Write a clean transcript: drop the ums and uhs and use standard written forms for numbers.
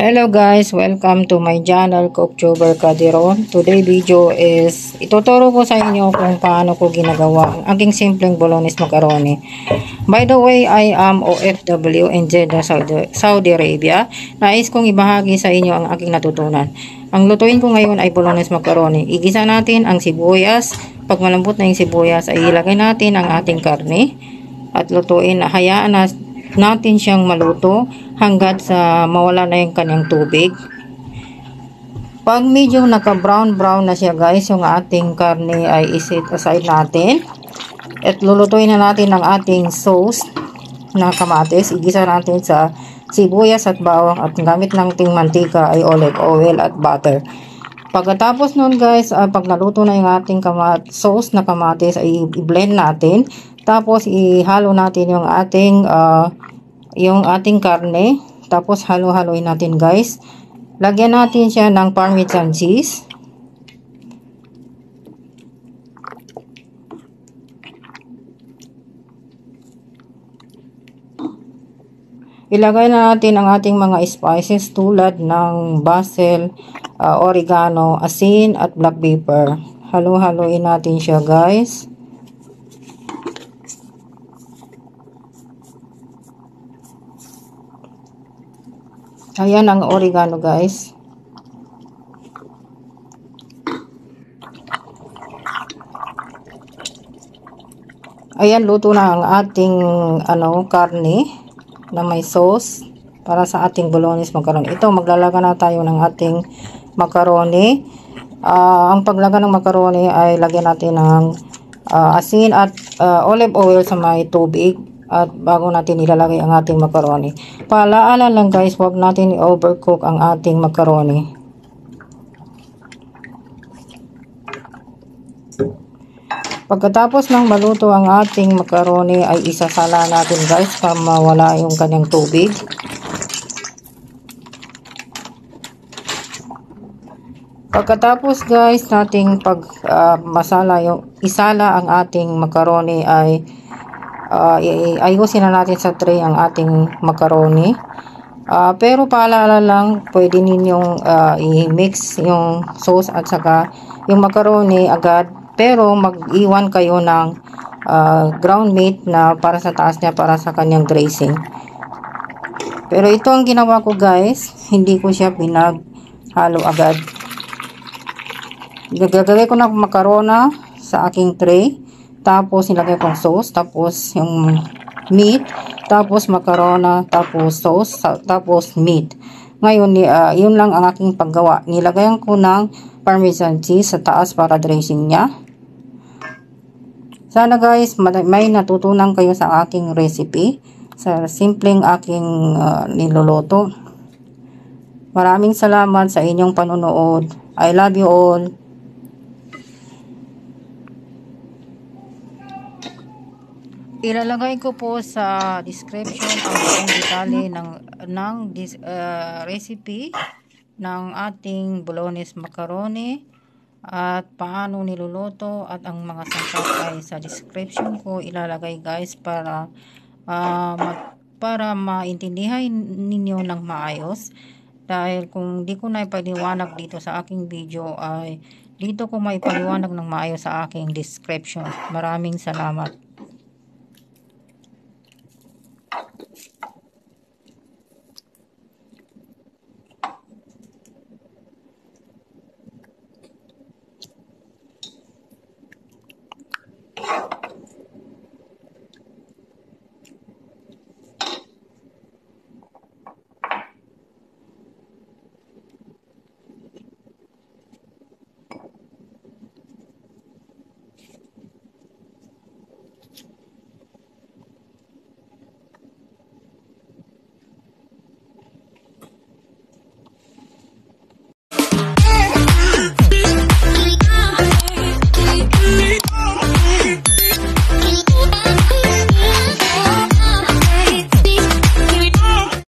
Hello guys, welcome to my channel, Cooktuber Kadiron. Today video is ituturo ko sa inyo kung paano ko ginagawa ang aking simpleng bolognese macaroni. By the way, I am OFW in Jeddah, Saudi Arabia. Nais kong ibahagi sa inyo ang aking natutunan. Ang lutuin ko ngayon ay bolognese macaroni. Igisa natin ang sibuyas. Pag malambot na yung sibuyas ay ilagay natin ang ating karne at lutuin. Hayaan natin siyang maluto hanggat sa mawala na yung kanyang tubig. Pag medyo naka-brown na siya guys, yung ating karne ay iset aside natin. At lulutuin na natin ang ating sauce na kamatis. Igisa natin sa sibuyas at bawang at gamit ng ating mantika ay olive oil at butter. Pagkatapos nun guys, pag naluto na yung ating sauce na kamatis ay i-blend natin. Tapos ihalo natin yung ating karne. Tapos halo-haloin natin guys. Lagyan natin siya ng parmesan cheese. Ilagay na natin ang ating mga spices tulad ng basil, oregano, asin at black pepper. Halo-haloin natin siya guys. Ayan ang oregano guys. Ayan, luto na ang ating karne na may sauce para sa ating bolognese macaroni. Ito, maglalagay na tayo ng ating macaroni. Ang paglaga ng macaroni ay lagyan natin ng asin at olive oil sa may tubig. At bago natin ilalagay ang ating macaroni. Paalaala lang guys, huwag natin i-overcook ang ating macaroni. Pagkatapos ng maluto ang ating macaroni ay isasala natin guys para mawala yung kanyang tubig. Pagkatapos guys nating isala ang ating macaroni ay ayusin na natin sa tray ang ating macaroni. Pero paalala lang, pwede ninyong i-mix yung sauce at saka yung macaroni agad. Pero mag-iwan kayo ng ground meat na para sa taas niya para sa kanyang dressing. Pero ito ang ginawa ko guys, hindi ko siya pinaghalo agad. Gagawin ko ng macaroni sa aking tray. Tapos nilagay kong sauce, tapos yung meat, tapos macaroni, tapos sauce, tapos meat. Ngayon, yun lang ang aking paggawa. Nilagayan ko ng parmesan cheese sa taas para dressing niya. Sana guys, may natutunan kayo sa aking recipe, sa simpleng aking niluluto. Maraming salamat sa inyong panonood. I love you all. Ilalagay ko po sa description ang buong detalye ng recipe ng ating bolognese macaroni at paano niluluto, at ang mga sangkap ay sa description ko ilalagay guys para maintindihan ninyo ng maayos. Dahil kung di ko na ipaliwanag dito sa aking video ay dito ko may paliwanag ng maayos sa aking description. Maraming salamat.